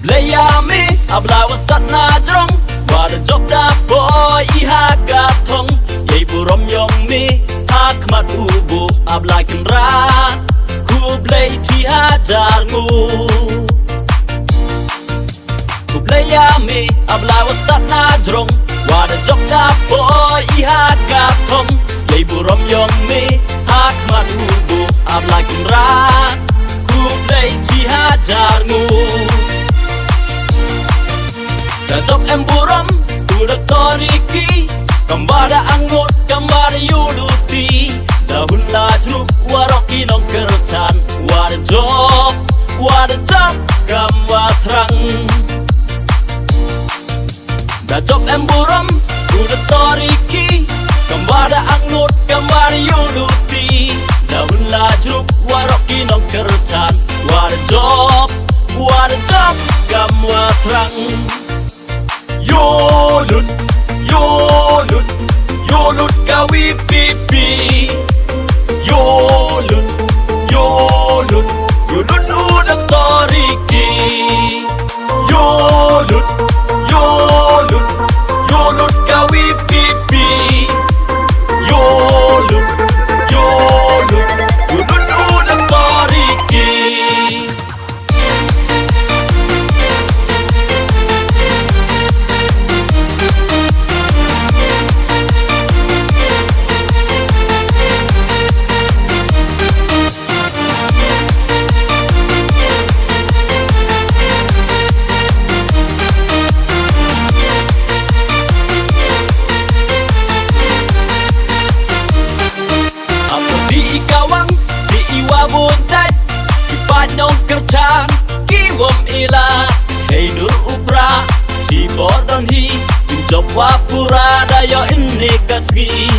Layami abla was that na drong Wada job da boy iha gatong Yay burom yong mi hakmat ubu abla kenra Kublay tiha jarngu Layami abla was that na drong Wada job da boy iha gatong Yay burom yong mi hakmat ubu abla kenra Kublay tiha jarngu Datuk em buram udah toriki Kembada anggot kembada yuluti Dahun lajruk waroki nong kercan Wada job kam watrang Datuk em buram udah toriki Kembada anggot kembada yuluti Dahun lajruk waroki nong kercan Wada job kam watrang Yolut kawi pipi Yolut udah toriki Yolut kawi pipi Yolut udah toriki Buntai Ipanyong kerjaan Kiwom ila Hei nur upra Si bodon hi Pinjok wapura Dayo ini kasih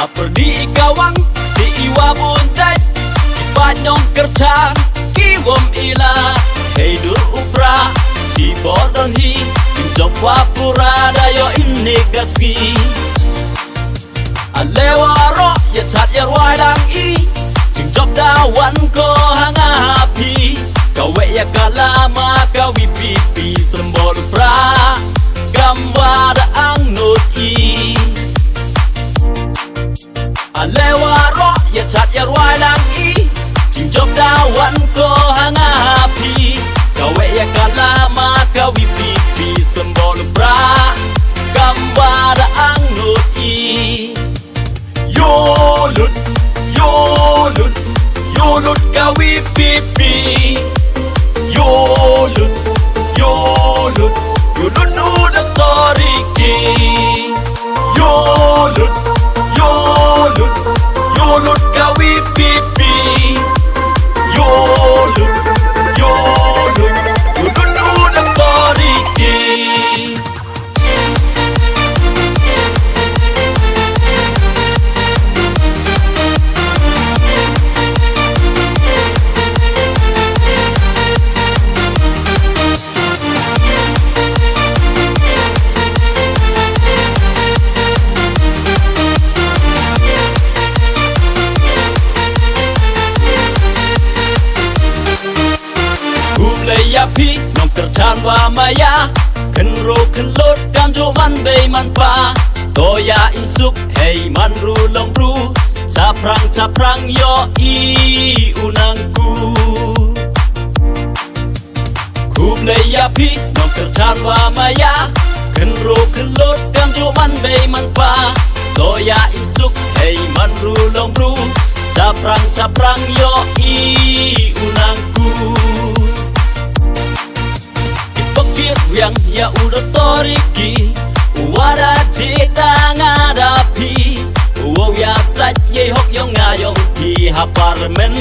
Aper di ikawang Di iwa buntai Ipanyong kerjaan Kiwom ila Hei nur upra Si bodon hi Pinjok wapura Dayo ini kasih Alewaro Ya cat ya ruang i Job dawan ko hanga happy Kawe ya kalama kawi pipi Sembol pra Gambada ang not i Alewaro ya chat ya ruai lang i Job dawan ko hanga happy Kawe ya kalama kawi pipi Sembol pra Gambada ang not i Yolut kawi pipi Yolut udah toriki Yolut kawi pipi Yolut udah toriki Yapi nong kerjaan wa maya Kenro kenlot kan joman bay man pa Toya insuk hey man ru long ru Caprang yo i unangku Kublay yapi nong kerjaan wa maya Kenro kenlot kan joman bay man pa Toya insuk hey man ru long ru Caprang yo i unangku Pikir yang ya udah toriki Wada cita ngadapi Wow ya sat ye hok yong ngayong di apartemen